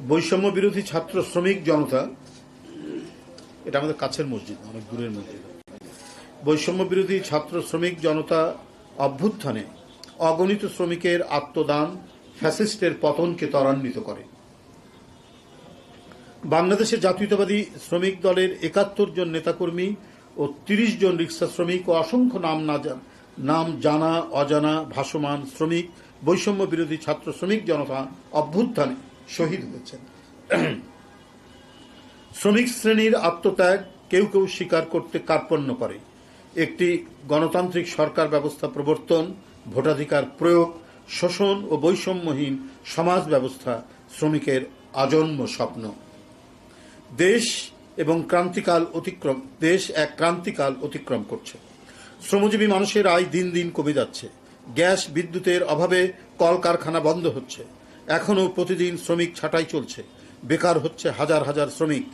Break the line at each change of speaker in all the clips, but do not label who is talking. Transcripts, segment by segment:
বৈষম্য বিরোধী ছাত্র শ্রমিক জনতা, এটা আমাদের কাছের মসজিদ, অনেক দূরের মসজিদ। বৈষম্য বিরোধী ছাত্র শ্রমিক জনতা অভ্যুত্থানে অগণিত শ্রমিকের আত্মদান ফ্যাসিস্টের পতনকে ত্বরান্বিত করে। বাংলাদেশের জাতীয়তাবাদী শ্রমিক দলের ৭১ জন নেতাকর্মী ও ৩০ জন রিক্সা শ্রমিক ও অসংখ্য নাম জানা অজানা ভাসমান শ্রমিক বৈষম্য বিরোধী ছাত্র শ্রমিক জনতা অভ্যুত্থানে শহীদ হয়েছেন। শ্রমিক শ্রেণীর আত্মত্যাগ কেউ কেউ স্বীকার করতে কার্পণ্য করে। একটি গণতান্ত্রিক সরকার ব্যবস্থা প্রবর্তন, ভোটাধিকার প্রয়োগ, শোষণ ও বৈষম্যহীন সমাজ ব্যবস্থা শ্রমিকের আজন্ম স্বপ্ন। দেশ এক ক্রান্তিকাল অতিক্রম করছে। শ্রমজীবী মানুষের আয় দিন দিন কমে যাচ্ছে। গ্যাস বিদ্যুতের অভাবে কলকারখানা বন্ধ হচ্ছে। এখনও প্রতিদিন শ্রমিক ছাঁটাই চলছে। বেকার হচ্ছে হাজার হাজার শ্রমিক।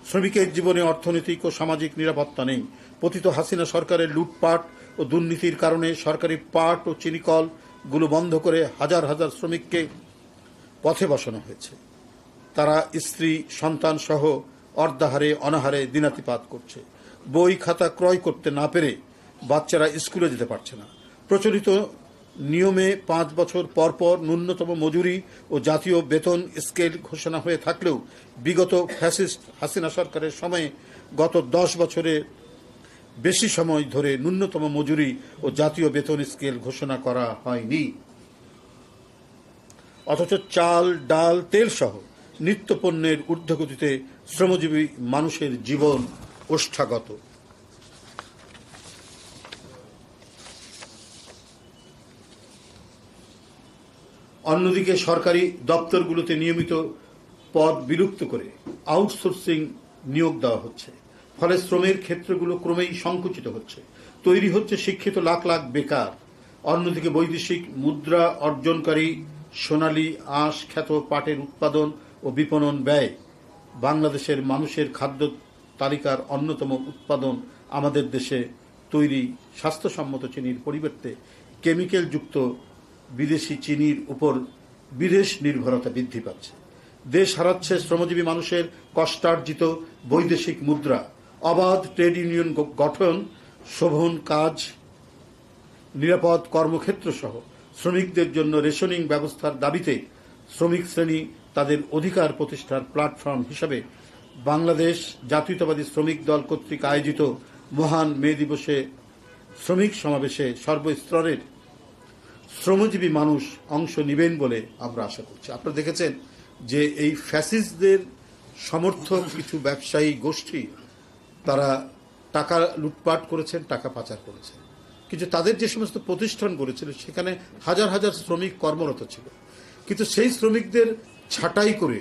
শ্রমিকের জীবনে অর্থনৈতিক ও সামাজিক নিরাপত্তা নেই। পতিত হাসিনা সরকারের লুটপাট ও দুর্নীতির কারণে সরকারি পাট ও চিনিকলগুলো বন্ধ করে হাজার হাজার শ্রমিককে পথে বসানো হয়েছে। তারা স্ত্রী সন্তান সহ অর্ধাহারে অনাহারে দিনাতিপাত করছে। বই খাতা ক্রয় করতে না পেরে বাচ্চারা স্কুলে যেতে পারছে না। প্রচলিত নিয়মে ৫ বছর পর পর ন্যূনতম মজুরি ও জাতীয় বেতন স্কেল ঘোষণা হয়ে থাকলেও বিগত ফ্যাসিস্ট হাসিনা সরকারের সময়ে গত ১০ বছরের বেশি সময় ধরে ন্যূনতম মজুরি ও জাতীয় বেতন স্কেল ঘোষণা করা হয়নি। অথচ চাল, ডাল, তেল সহ নিত্যপণ্যের ঊর্ধ্বগতিতে শ্রমজীবী মানুষের জীবন ওষ্ঠাগত। অন্যদিকে সরকারি দপ্তরগুলোতে নিয়মিত পদ বিলুপ্ত করে আউটসোর্সিং নিয়োগ দেওয়া হচ্ছে। ফলে শ্রমের ক্ষেত্রগুলো ক্রমেই সংকুচিত হচ্ছে। তৈরি হচ্ছে শিক্ষিত লাখ লাখ বেকার। অন্যদিকে বৈদেশিক মুদ্রা অর্জনকারী সোনালী আঁশ খ্যাত পাটের উৎপাদন ও বিপণন ব্যয় বাংলাদেশের মানুষের খাদ্য তালিকার অন্যতম উৎপাদন আমাদের দেশে তৈরি স্বাস্থ্যসম্মত চিনির পরিবর্তে কেমিক্যালযুক্ত বিদেশি চিনির উপর বিদেশ নির্ভরতা বৃদ্ধি পাচ্ছে। দেশ হারাচ্ছে শ্রমজীবী মানুষের কষ্টার্জিত বৈদেশিক মুদ্রা। অবাধ ট্রেড ইউনিয়ন গঠন, শোভন কাজ, নিরাপদ কর্মক্ষেত্র সহ শ্রমিকদের জন্য রেশনিং ব্যবস্থার দাবিতে শ্রমিক শ্রেণী তাদের অধিকার প্রতিষ্ঠার প্ল্যাটফর্ম হিসাবে বাংলাদেশ জাতীয়তাবাদী শ্রমিক দল কর্তৃক আয়োজিত মহান মে দিবসে শ্রমিক সমাবেশে সর্বস্তরের শ্রমজীবী মানুষ অংশ নেবেন বলে আমরা আশা করছি। আপনারা দেখেছেন যে এই ফ্যাসিস্টদের সমর্থক কিছু ব্যবসায়ী গোষ্ঠী তারা টাকা লুটপাট করেছেন, টাকা পাচার করেছেন। কিন্তু তাদের যে সমস্ত প্রতিষ্ঠান গড়েছিল সেখানে হাজার হাজার শ্রমিক কর্মরত ছিল। কিন্তু সেই শ্রমিকদের ছাঁটাই করে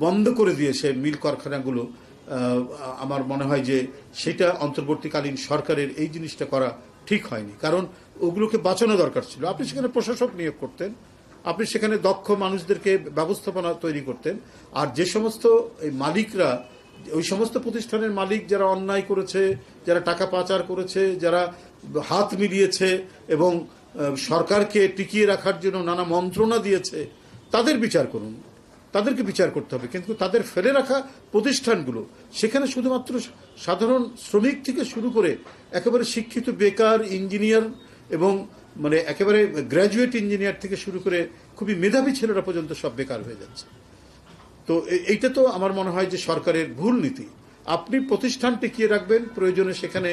বন্ধ করে দিয়েছে মিল কারখানাগুলো। আমার মনে হয় যে সেটা অন্তর্বর্তীকালীন সরকারের এই জিনিসটা করা ঠিক হয়নি, কারণ ওগুলোকে বাঁচানো দরকার ছিল। আপনি সেখানে প্রশাসক নিয়োগ করতেন, আপনি সেখানে দক্ষ মানুষদেরকে ব্যবস্থাপনা তৈরি করতেন। আর যে সমস্ত মালিকরা, ওই সমস্ত প্রতিষ্ঠানের মালিক যারা অন্যায় করেছে, যারা টাকা পাচার করেছে, যারা হাত মিলিয়েছে এবং সরকারকে টিকিয়ে রাখার জন্য নানা মন্ত্রণা দিয়েছে, তাদের বিচার করুন, তাদেরকে বিচার করতে হবে। কিন্তু তাদের ফেলে রাখা প্রতিষ্ঠানগুলো, সেখানে শুধুমাত্র সাধারণ শ্রমিক থেকে শুরু করে একেবারে শিক্ষিত বেকার ইঞ্জিনিয়ার এবং মানে একেবারে গ্র্যাজুয়েট ইঞ্জিনিয়ার থেকে শুরু করে খুবই মেধাবী ছেলেরা পর্যন্ত সব বেকার হয়ে যাচ্ছে। তো এইটা তো আমার মনে হয় যে সরকারের ভুল নীতি। আপনি প্রতিষ্ঠান টিকিয়ে রাখবেন, প্রয়োজনে সেখানে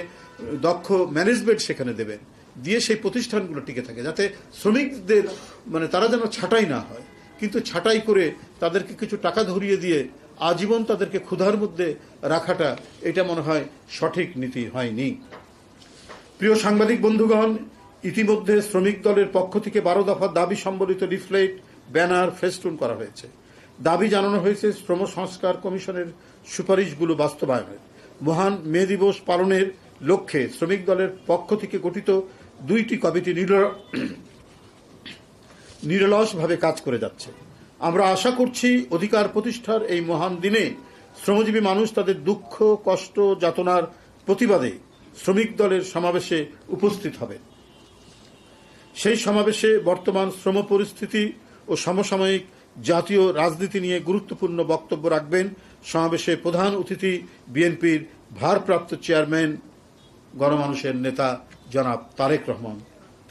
দক্ষ ম্যানেজমেন্ট সেখানে দেবেন, দিয়ে সেই প্রতিষ্ঠানগুলো টিকে থাকে, যাতে শ্রমিকদের মানে তারা যেন ছাঁটাই না হয়। কিন্তু ছাঁটাই করে তাদেরকে কিছু টাকা ধরিয়ে দিয়ে আজীবন তাদেরকে ক্ষুধার মধ্যে রাখাটা, এটা মনে হয় সঠিক নীতি হয়নি। প্রিয় সাংবাদিক বন্ধুগণ, ইতিমধ্যে শ্রমিক দলের পক্ষ থেকে 12 দফা দাবি সম্বলিত লিফলেট, ব্যানার, ফেস্টুন করা হয়েছে। দাবি জানানো হয়েছে শ্রম সংস্কার কমিশনের সুপারিশগুলো বাস্তবায়নের। মহান মে দিবস পালনের লক্ষ্যে শ্রমিক দলের পক্ষ থেকে গঠিত 2টি কমিটি নিরলসভাবে কাজ করে যাচ্ছে। আমরা আশা করছি অধিকার প্রতিষ্ঠার এই মহান দিনে শ্রমজীবী মানুষ তাদের দুঃখ, কষ্ট, যাতনার প্রতিবাদে শ্রমিক দলের সমাবেশে উপস্থিত হবে। সেই সমাবেশে বর্তমান শ্রম পরিস্থিতি ও সমসাময়িক জাতীয় রাজনীতি নিয়ে গুরুত্বপূর্ণ বক্তব্য রাখবেন। সমাবেশে প্রধান অতিথি বিএনপির ভারপ্রাপ্ত চেয়ারম্যান গণমানুষের নেতা জনাব তারেক রহমান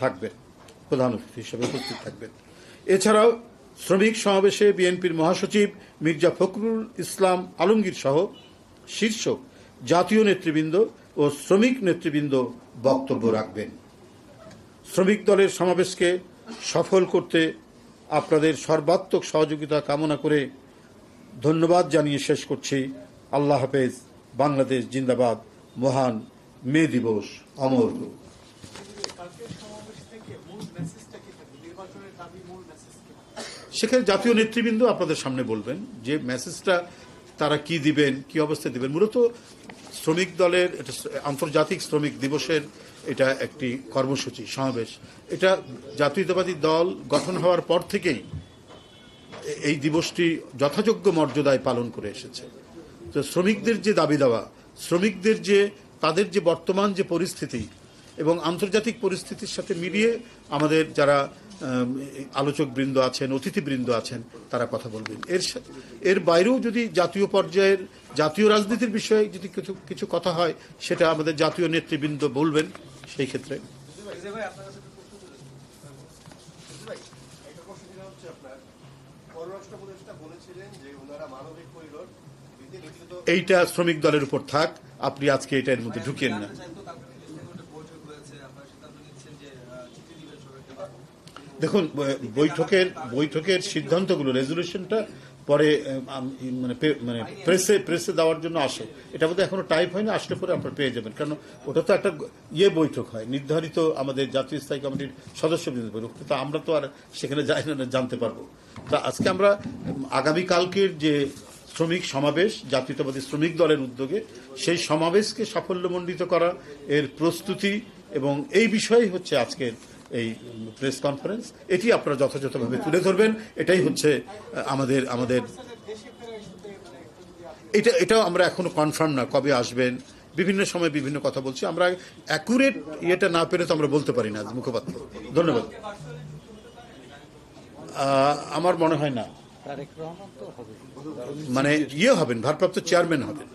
থাকবেন, প্রধান অতিথি হিসেবে উপস্থিত থাকবেন। এছাড়াও শ্রমিক সমাবেশে বিএনপির মহাসচিব মির্জা ফখরুল ইসলাম আলমগীর সহ শীর্ষ জাতীয় নেতৃবৃন্দ ও শ্রমিক নেতৃবৃন্দ বক্তব্য রাখবেন। শ্রমিক দলের সমাবেশকে সফল করতে আপনাদের সর্বাত্মক সহযোগিতা কামনা করে ধন্যবাদ জানিয়ে শেষ করছি। আল্লাহ হাফেজ। বাংলাদেশ জিন্দাবাদ। মহান মে দিবস অমর হোক। সেখানে জাতীয় নেতৃবৃন্দ আপনাদের সামনে বলবেন যে মেসেজটা তারা কি দিবেন, কি অবস্থায় দিবেন। মূলত শ্রমিক দলের আন্তর্জাতিক শ্রমিক দিবসের এটা একটি কর্মসূচি সমাবেশ। এটা জাতীয়তাবাদী দল গঠন হওয়ার পর থেকেই এই দিবসটি যথাযোগ্য মর্যাদায় পালন করে এসেছে। তো শ্রমিকদের যে দাবি দেওয়া, শ্রমিকদের যে তাদের যে বর্তমান যে পরিস্থিতি এবং আন্তর্জাতিক পরিস্থিতির সাথে মিলিয়ে আমাদের যারা আলোচক বৃন্দ আছেন, অতিথিবৃন্দ আছেন, তারা কথা বলবেন। এর বাইরেও যদি জাতীয় পর্যায়ের জাতীয় রাজনীতির বিষয়ে যদি কিছু কথা হয়, সেটা আমাদের জাতীয় নেতৃবৃন্দ বলবেন। সেই ক্ষেত্রে এইটা শ্রমিক দলের উপর থাক, আপনি আজকে এটা এর মধ্যে ঢুকেন না। দেখুন, বৈঠকের সিদ্ধান্তগুলো, রেজলিউশনটা পরে মানে প্রেসে দেওয়ার জন্য আসে। এটা বোধহয় এখনো টাইপ হয়নি, আসলে পরে আপনারা পেয়ে যাবেন। কারণ ওটা তো একটা বৈঠক হয়, নির্ধারিত আমাদের জাতীয় স্থায়ী কমিটির সদস্যবৃন্দ বৈঠক, তো আমরা তো আর সেখানে যাই না, জানতে পারবো। তা আজকে আমরা আগামীকালকের যে শ্রমিক সমাবেশ জাতীয়তাবাদী শ্রমিক দলের উদ্যোগে, সেই সমাবেশকে সাফল্যমণ্ডিত করা, এর প্রস্তুতি এবং এই বিষয়ই হচ্ছে আজকের এই প্রেস কনফারেন্স। এটি আপনারা যথাযথভাবে তুলে ধরবেন। এটাই হচ্ছে আমাদের এটাও আমরা এখনো কনফার্ম না কবে আসবেন। বিভিন্ন সময় বিভিন্ন কথা বলছি, আমরা অ্যাকুরেট ইয়েটা না পেরে তো আমরা বলতে পারি না মুখপাত্র। ধন্যবাদ। আমার মনে হয় না, মানে হবেন, ভারপ্রাপ্ত চেয়ারম্যান হবেন।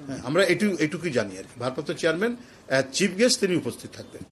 হ্যাঁ, আমরা এটুকুই জানি আর কি। ভারপ্রাপ্ত চেয়ারম্যান চিফ গেস্ট তিনি উপস্থিত থাকবেন।